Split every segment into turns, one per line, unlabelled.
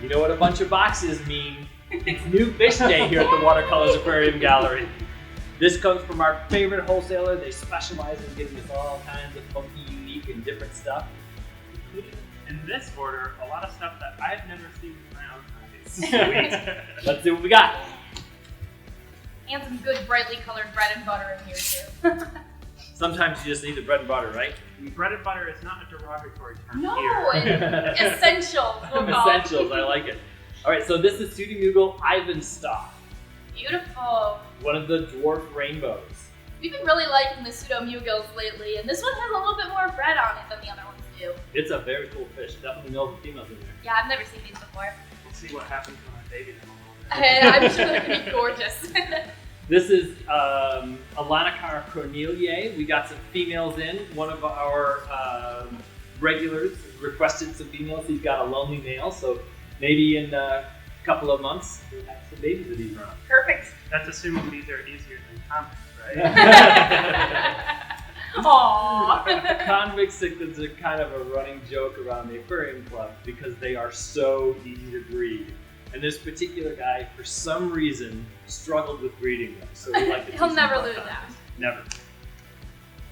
You know what a bunch of boxes mean? It's new fish day here at the Watercolors Aquarium Gallery. This comes from our favorite wholesaler. They specialize in giving us all kinds of funky, unique, and different stuff.
In this order, a lot of stuff that I've never seen in my own eyes.
Sweet. Let's see what we got.
And some good brightly colored bread and butter in here too.
Sometimes you just need the bread and butter, right?
Bread and butter is not a derogatory term
No,
here.
essentials. We'll call it.
Essentials, I like it. All right, so this is Pseudomugil Ivanstock,
Beautiful.
one of the dwarf rainbows.
We've been really liking the pseudomugils lately, and this one has a little bit more red on it than the other ones do.
It's a very cool fish. Definitely males and females in there.
Yeah, I've never seen these before.
We'll see what happens when I baby them a little bit.
I'm sure they're gonna be gorgeous.
This is Alanicar corneliae. We got some females in. One of our regulars requested some females. He's got a lonely male, so maybe in a couple of months we'll have some babies of these around.
Perfect.
That's assuming these are easier than comics, right?
Aww.
Convict cichlids are kind of a running joke around the aquarium club because they are so easy to breed. And this particular guy, for some reason, struggled with breeding them. So we like to
He'll
teach
never
him
lose
about
that.
Never.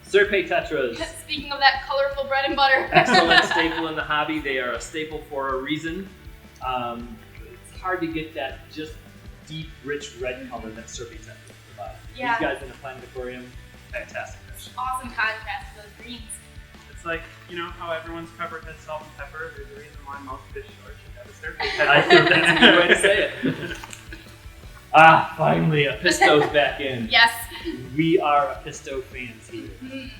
Serpe tetras.
Speaking of that colorful bread and butter.
Excellent staple in the hobby. They are a staple for a reason. It's hard to get that just deep, rich red color that Serpe tetras provide.
Yeah.
These guys in a planet aquarium, fantastic fish.
Awesome contrast to those greens.
It's like, you know how everyone's covered with salt and pepper? There's a reason why most fish stores should have a surface.
I think that's a good way to say it. Ah, finally, Apisto's back in.
Yes.
We are Apisto fans here.
Mm.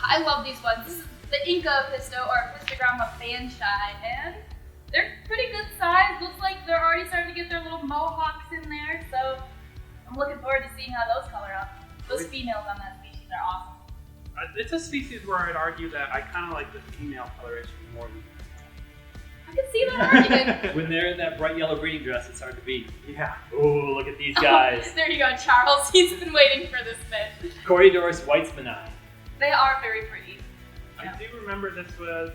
I love these ones. This is the Inca Apisto or Apistogramma fan shy, and they're pretty good size. Looks like they're already starting to get their little mohawks in there, so I'm looking forward to seeing how those color up. Those females on that species are awesome.
It's a species where I'd argue that I kind of like the female coloration more than
I can see that argument.
When they're in that bright yellow breeding dress, it's hard to beat.
yeah.
Oh, look at these guys.
There you go, Charles. He's been waiting for this fish.
Corydoras weitzmanni.
They are very pretty.
I do remember this was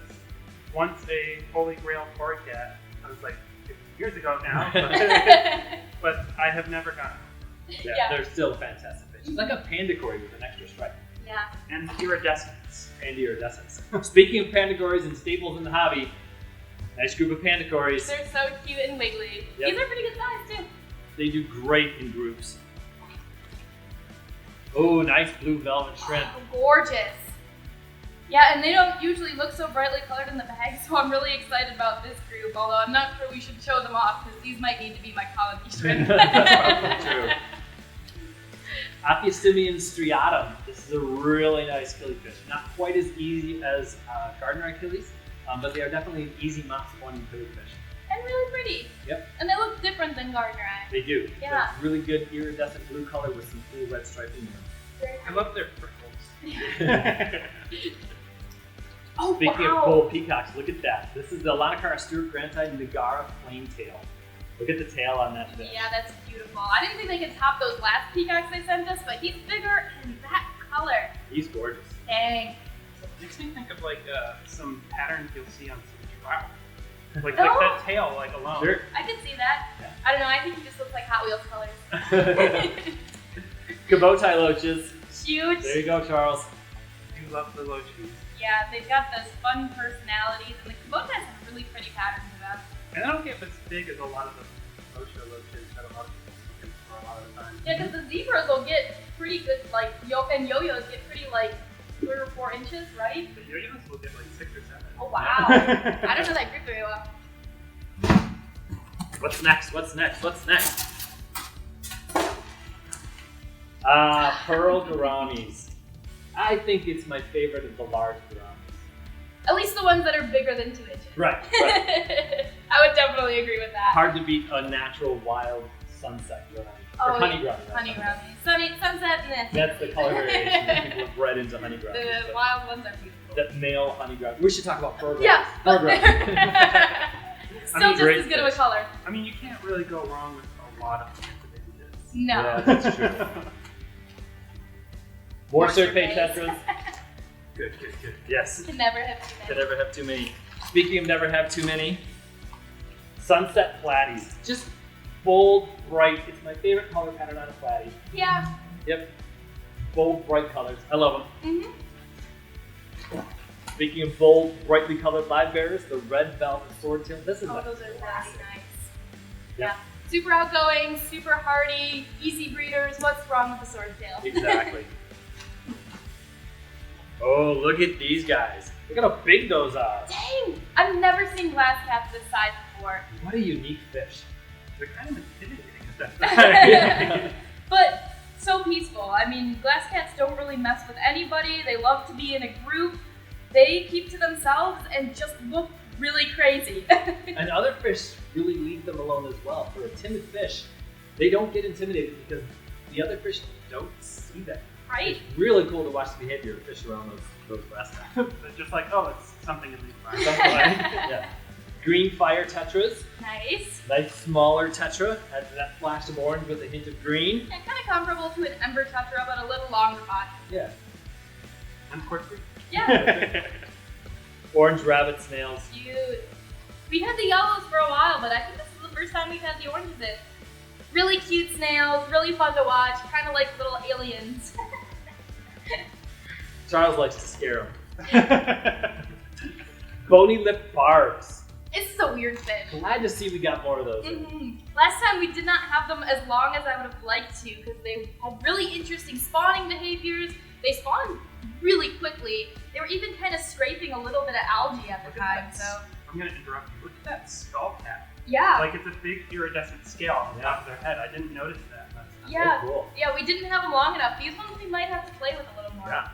once a holy grail cord cat. I was like 50 years ago now, but I have never gotten it.
Yeah, they're still fantastic fish. It's like a panda cory with an extra stripe.
Yeah.
And iridescence.
Panda iridescence. Speaking of panda cories and staples in the hobby, nice group of panda cories.
They're so cute and wiggly.
Yep.
These are pretty good size too.
They do great in groups. Oh, nice blue velvet shrimp.
Oh, gorgeous. Yeah, and they don't usually look so brightly colored in the bag, so I'm really excited about this group, although I'm not sure we should show them off because these might need to be my colony shrimp.
That's probably true. Apistogrammas striatum. This is a really nice killifish. Not quite as easy as gardener Achilles, but they are definitely an easy mop spawning killifish.
And really pretty.
Yep.
And they look different than gardener eye.
They do.
Yeah.
They're really good iridescent blue color with some cool red striping in them.
I love their prickles.
Oh,
Speaking
wow.
of cool peacocks, look at that. This is the Alanicar Stewart-Grantide Nagara Plaintail. Look at the tail on that fish.
Yeah, that's beautiful. I didn't think they could top those last peacocks they sent us, but he's bigger and that color.
He's gorgeous.
Dang.
Makes me think of like some patterns you'll see on some trout. Like
Oh.
that tail, like alone.
Sure.
I can see that.
Yeah.
I don't know, I think he just looks like Hot Wheels colors.
Cabotai loaches.
Huge.
There you go, Charles.
You love the loaches.
Yeah, they've got those fun personalities, and the Kubotas have really pretty patterns to them.
And I don't get as big as a lot of the Osho loaches that a lot of people looking for a lot of the time.
Yeah, because the zebras will get pretty good, like, and yo-yos get pretty, like, 3 or 4 inches, right?
The yo-yos will get like 6 or 7.
Oh, wow. I don't know that group very well.
What's next? What's next? What's next? Pearl Gouramis. I think it's my favorite of the large Gouramis.
At least the ones that are bigger than 2 inches.
Right.
I would definitely agree with that.
Hard to beat a natural wild sunset Gourami.
Oh,
or honey Gourami.
Honey Gourami. Sunset, nah.
That's the color variation that people have bred into honey Gourami.
The wild ones are beautiful.
That male honey Gourami. We should talk about pearl Gouramis.
Yeah,
Pearl
but
Gouramis.
still just
great
as good of a
fish.
color.
I mean, you can't really go wrong with a lot of antibiotics.
No.
Yeah, that's true. More Serpe
Serpes.
tetras. Sunset platies. Just bold, bright. It's my favorite color pattern on a platy.
Yeah.
Yep. Bold, bright colors. I love them. Speaking of bold, brightly colored live bearers, the red velvet swordtail. This is
those are really nice.
Yep.
Yeah. Super outgoing, super hardy, easy breeders. What's wrong with the swordtail?
Exactly. Oh, look at these guys. Look at how big those are.
Dang! I've never seen glass cats this size before.
What a unique fish.
They're kind of intimidating at that time.
But so peaceful. I mean, glass cats don't really mess with anybody. They love to be in a group. They keep to themselves and just look really crazy.
And other fish really leave them alone as well. For a timid fish, they don't get intimidated because the other fish don't see them.
Right?
It's really cool to watch the behavior of fish around those glass cats.
They're just like, oh, it's something in these glass.
Something like, yeah. Green fire tetras.
Nice.
Nice smaller tetra. Has that flash of orange with a hint of green.
And kind of comparable to an ember tetra, but a little longer body.
Yeah.
And quirky.
Yeah.
Orange rabbit snails.
Cute. We've had the yellows for a while, but I think this is the first time we've had the oranges in. Really cute snails, really fun to watch, kind of like little aliens.
Charles likes to scare them. Bony lip barbs.
This is a weird fish.
Glad to see we got more of those.
Last time we did not have them as long as I would have liked to because they had really interesting spawning behaviors. They spawned really quickly. They were even kind of scraping a little bit of algae at the time. So
I'm going to interrupt you. Look at that skull cap.
yeah,
Like it's a big iridescent scale on the top of their head. I didn't notice that last time.
yeah,
Very cool.
yeah. We didn't have them long enough. These ones we might have to play with a little more.
Yeah.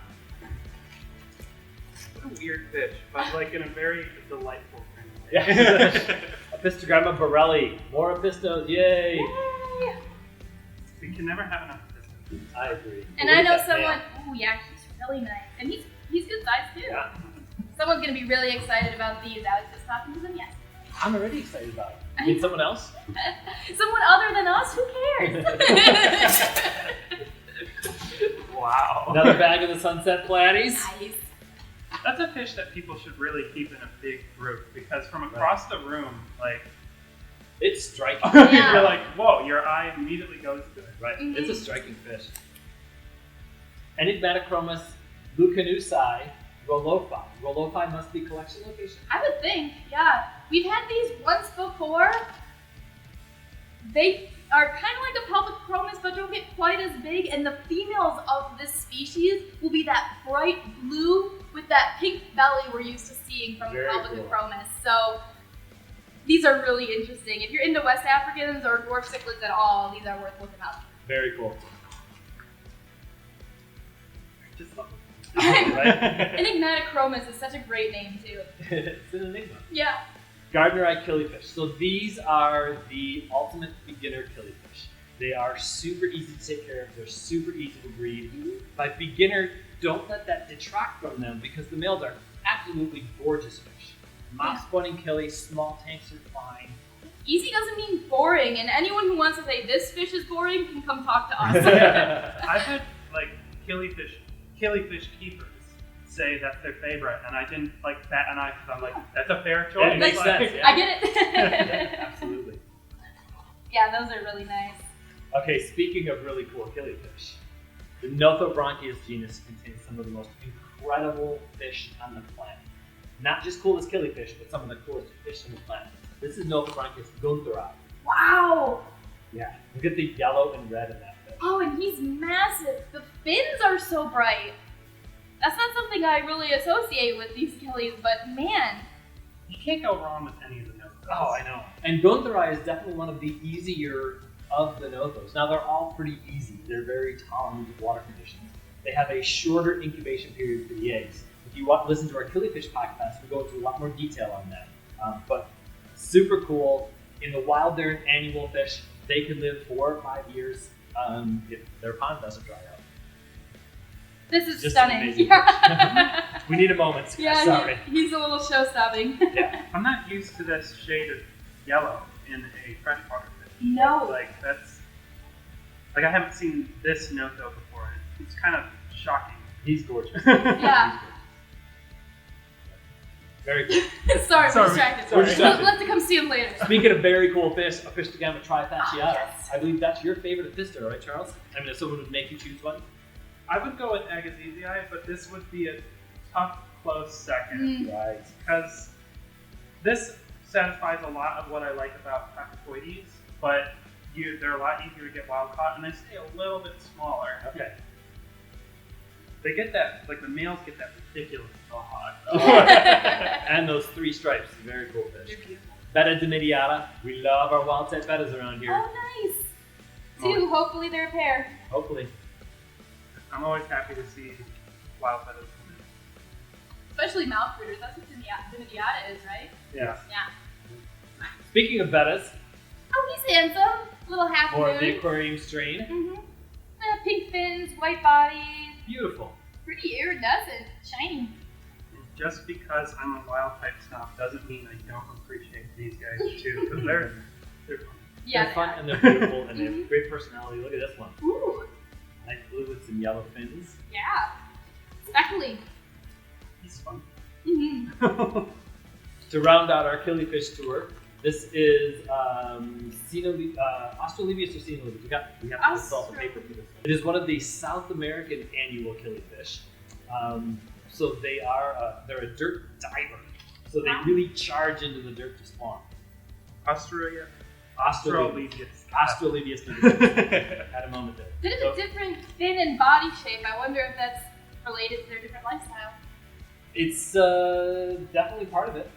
What a weird fish, but like in a very delightful kind of way.
Yeah. Apistogramma borelli. More apistos. Yay.
Yay!
We can never have enough pistons.
I agree.
And
Look
I
at
know
that
someone.
man.
Oh yeah, he's really nice, and he's good size too.
Yeah.
Someone's gonna be really excited about these. I was just talking to them yesterday.
I'm already excited about it. You mean someone else?
Someone other than us? Who cares?
Wow.
Another bag of the sunset platies.
Nice.
That's a fish that people should really keep in a big group because from across the room, like,
It's striking.
Yeah.
you're like, whoa, your eye immediately goes to it.
Right.
Mhm.
It's a striking fish. Enigmatochromous Leucanusai Rolofi. Rolofi must be collection location.
I would think, yeah. We've had these once before. They are kind of like a pelvic chromis, but don't get quite as big. And the females of this species will be that bright blue with that pink belly we're used to seeing from
Very
pelvic
cool.
chromis. So these are really interesting. If you're into West Africans or dwarf cichlids at all, these are worth looking up.
Very cool.
Just love it.
Right?
Enigmatochromous is such a great name too.
It's an enigma.
Yeah.
Gardner-eyed killifish. So these are the ultimate beginner killifish. They are super easy to take care of. They're super easy to breed. By beginner, don't let that detract from them because the males are absolutely gorgeous fish. Moss-spawning killies, small tanks are fine.
Easy doesn't mean boring, and anyone who wants to say this fish is boring can come talk to us.
I've had like killifish keepers say that's their favorite, and I didn't like bat an eye because I'm like, that's a fair choice.
It makes
Like,
sense, yeah.
I get it.
Yeah, absolutely.
Yeah, those are really nice.
Okay, speaking of really cool killifish, the Nothobranchius genus contains some of the most incredible fish on the planet. Not just cool as killifish, but some of the coolest fish on the planet. This is Nothobranchius guntheri.
Wow.
Yeah, look at the yellow and red in that fish.
Oh, and he's massive. The fins are so bright. That's not something I really associate with these killies, but man.
You can't go wrong with any of the notes.
Oh, I know. And guntheri is definitely one of the easier of the Nothos. Now, they're all pretty easy. They're very tolerant of water conditions. They have a shorter incubation period for the eggs. If you listen to our Killifish podcast, we go into a lot more detail on that. But super cool. In the wild, they're an annual fish. They could live 4 or 5 years if their pond doesn't dry out.
This is
Just
stunning.
amazing.
Yeah,
We need a moment. Sorry.
he's a little show-stopping.
Yeah.
I'm not used to this shade of yellow in a freshwater fish.
No.
Like that's like I haven't seen this Notho before. It's kind of shocking.
He's gorgeous.
Yeah.
Very cool.
Sorry, we're
Sorry.
distracted.
We're distracted.
We'll have to come see him later.
Speaking of very cool fish, Apistogramma trifasciata.
Yes.
I believe that's your favorite Apisto, right, Charles? I mean, if someone would make you choose one.
I would go with Agathesii, but this would be a tough, close second.
Right.
Because this satisfies a lot of what I like about Pachycoides, but they're a lot easier to get wild caught, and they stay a little bit smaller.
Okay.
They get that, like the males get that ridiculous mohawk.
And those 3 stripes, very cool fish.
They're beautiful.
Betta dimidiata. We love our wild type bettas around here.
Oh, nice. 2, hopefully they're a pair.
Hopefully.
I'm always happy to see wild bettas come in.
Especially mouth breeders. That's what dimidiata is, right?
Yeah.
Yeah.
Speaking of bettas,
Oh, he's handsome. Little half
more of the
moon.
aquarium strain.
Mm-hmm. Pink fins, white body.
Beautiful.
Pretty iridescent, shiny.
Just because I'm a wild type snob doesn't mean I don't appreciate these guys too, because they're fun.
Yeah,
They're fun
they
and they're beautiful and they have great personality. Look at this one.
are. Ooh,
Nice blue with some yellow fins.
yeah. Speckly.
He's fun.
Mm-hmm.
To round out our Killifish tour, this is Australibius or Xenolibius. We have to consult the paper for this one. It is one of the South American annual killifish. So they're a dirt diver. So they really charge into the dirt to spawn.
Australibius.
Australibius had a moment there.
Bit of a different fin and body shape. I wonder if that's related to their different lifestyle.
It's definitely part of it.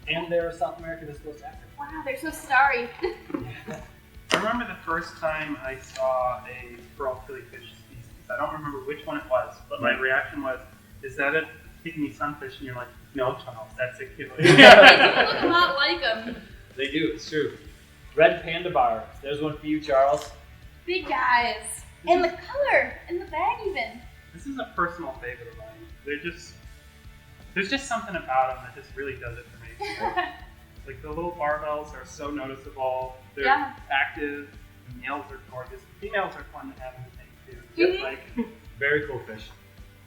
And they're South American as opposed to African.
Wow, they're so starry.
I remember the first time I saw a pearl killifish species. I don't remember which one it was, but my reaction was, is that a pygmy sunfish? And you're like, no, Charles, that's a killifish.
They do look a lot like them.
They do, it's true. Red panda bar. There's one for you, Charles.
Big guys. And the color in the bag even.
This is a personal favorite of mine. There's just something about them that just really does it for me. Like the little barbells are so noticeable. They're active. The males are gorgeous. The females are fun to have in the tank too. Just like
Very cool fish.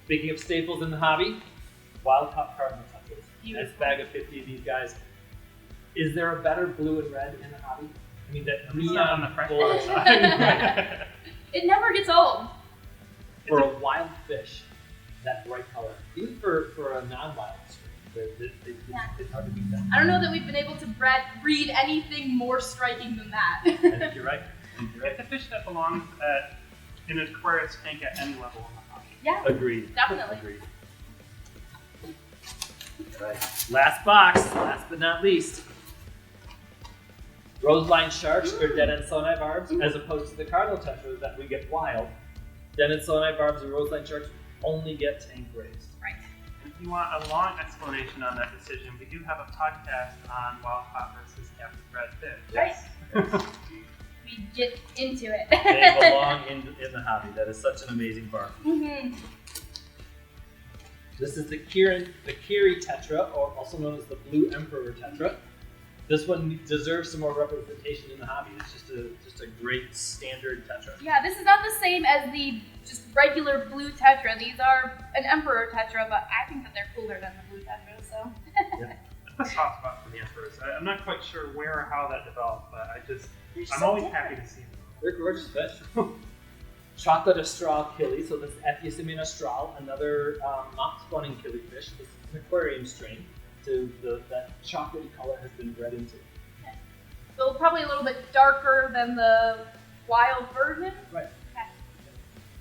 Speaking of staples in the hobby, wild caught cardinal tetras. Nice bag of 50 of these guys. Is there a better blue and red in the hobby? I mean, that
not on the
freshwater
freshwater
side.
It never gets old.
For a wild fish, that bright color, even for a non-wild stream, it's hard to beat that.
I don't know that we've been able to breed anything more striking than that.
I think you're right.
it's a fish that belongs in an Aquarius tank at any level in the hobby.
Yeah,
Agreed.
definitely.
Agreed. Right. Last box, last but not least. Roseline sharks or dead-end sonai barbs, as opposed to the cardinal tetras that we get wild. Dead-end sonai barbs and roseline sharks only get tank raised.
Right.
If you want a long explanation on that decision, we do have a podcast on wild caught versus captive bred fish.
Right. We get into it.
They belong in the hobby. That is such an amazing barb.
Mm-hmm.
This is the Kiri tetra, or also known as the Blue Emperor tetra. This one deserves some more representation in the hobby. It's just a great standard tetra.
Yeah, this is not the same as the just regular blue tetra. These are an emperor tetra, but I think that they're cooler than the blue tetra. So.
Yeah. A soft spot for the emperors. I'm not quite sure where or how that developed, but I'm
so
always
different.
happy to see them.
They're gorgeous fish. Chocolate Austral killie, so this is Epiosimine Austral, another mock-spawning killifish. This is an aquarium strain. That chocolatey color has been bred into.
Okay. So probably a little bit darker than the wild version.
Right.
Okay.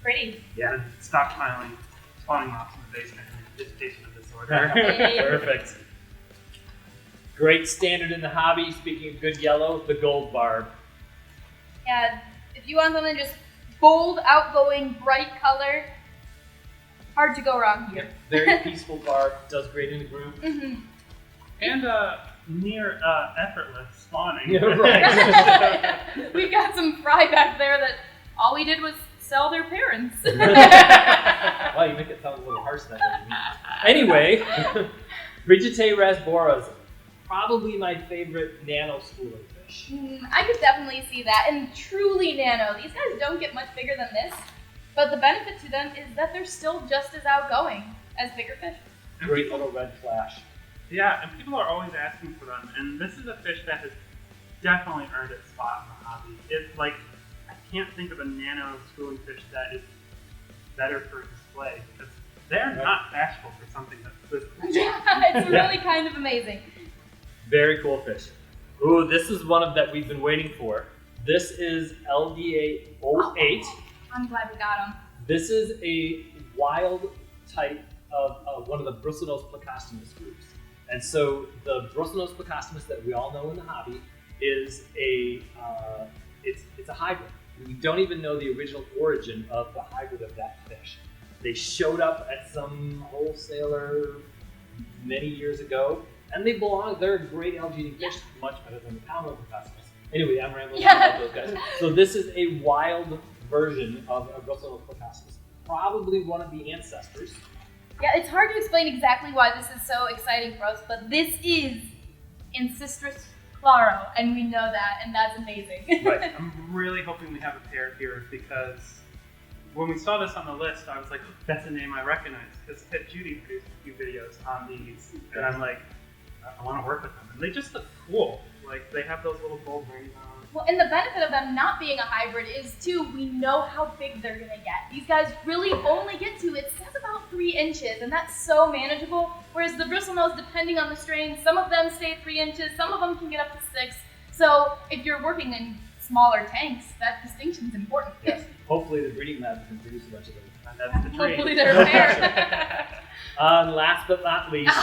Pretty.
Yeah. And stockpiling spawning mops in the basement in anticipation of disorder.
Hey.
Perfect. Great standard in the hobby. Speaking of good yellow, the gold barb.
Yeah, if you want something just bold, outgoing, bright color, hard to go wrong here.
Very peaceful barb. Does great in a group.
Mm-hmm.
And near effortless spawning.
Yeah, right.
We've got some fry back there that all we did was sell their parents.
Wow, you make it sound a little harsh that way. Anyway, Brigitae rasboras, probably my favorite nano schooling fish.
I could definitely see that. And truly nano. These guys don't get much bigger than this, but the benefit to them is that they're still just as outgoing as bigger fish.
Great little red flash.
Yeah, and people are always asking for them. And this is a fish that has definitely earned its spot in the hobby. It's like, I can't think of a nano schooling fish that is better for display because they're not bashful for something that's this big.
Yeah, it's really kind of amazing.
Very cool fish. Ooh, this is one that we've been waiting for. This is LDA 08.
I'm glad we got him.
This is a wild type of one of the Bristlenose plecostomus groups. And so the Bristlenose plecostomus that we all know in the hobby is it's a hybrid. We don't even know the original origin of the hybrid of that fish. They showed up at some wholesaler many years ago, and they're a great algae fish, much better than the common plecostomus. Anyway, I'm rambling on about those guys. So this is a wild version of a Bristlenose plecostomus, probably one of the ancestors.
Yeah, it's hard to explain exactly why this is so exciting for us, but this is Ancestris claro, and we know that, and that's amazing.
Right. I'm really hoping we have a pair here because when we saw this on the list, I was like, oh, that's a name I recognize because Judy produced a few videos on these, and I'm like, I want to work with them, and they just look cool. Like they have those little gold rings on.
Well, and the benefit of them not being a hybrid is too, we know how big they're gonna get. These guys really only get to, it says about 3 inches, and that's so manageable. Whereas the Bristlenose, depending on the strain, some of them stay 3 inches, some of them can get up to 6. So if you're working in smaller tanks, that distinction is important.
Yes. Hopefully the breeding lab can produce a bunch of them.
And that's the dream.
Hopefully they're rare.
Last but not least,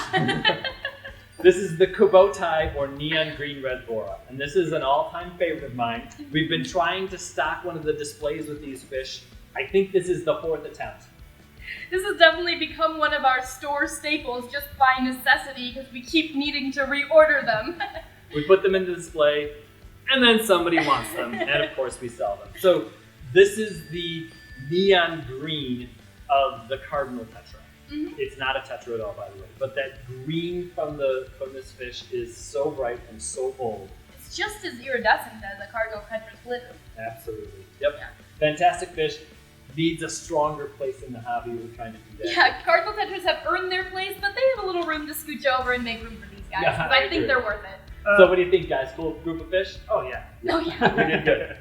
this is the Kubotai or neon green red bora, and this is an all-time favorite of mine. We've been trying to stock one of the displays with these fish. I think this is the 4th attempt.
This has definitely become one of our store staples just by necessity because we keep needing to reorder them.
We put them into display, and then somebody wants them, and of course we sell them. So this is the neon green of the cardinal tetra. Mm-hmm. It's not a tetra at all, by the way, but that green from this fish is so bright and so bold.
It's just as iridescent as a cardinal tetra's glitter.
Absolutely. Yep.
Yeah.
Fantastic fish. Needs a stronger place in the hobby. We're trying to do that.
Yeah, cardinal tetras have earned their place, but they have a little room to scooch over and make room for these guys.
Yeah,
I think they're worth it.
So what do you think, guys? Cool group of fish?
Oh yeah.
Oh yeah.
We did good.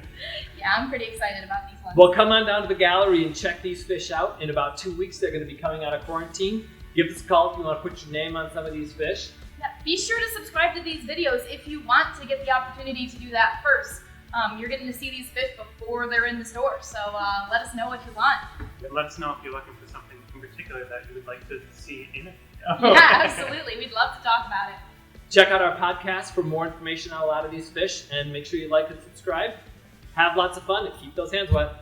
Yeah, I'm pretty excited about these ones.
Well, come on down to the gallery and check these fish out. In about 2 weeks, they're going to be coming out of quarantine. Give us a call if you want to put your name on some of these fish.
Yeah, be sure to subscribe to these videos if you want to get the opportunity to do that first. You're getting to see these fish before they're in the store, so let us know what you want.
And let us know if you're looking for something in particular that you would like to see in it.
Yeah, absolutely. We'd love to talk about it.
Check out our podcast for more information on a lot of these fish, and make sure you like and subscribe. Have lots of fun and keep those hands wet.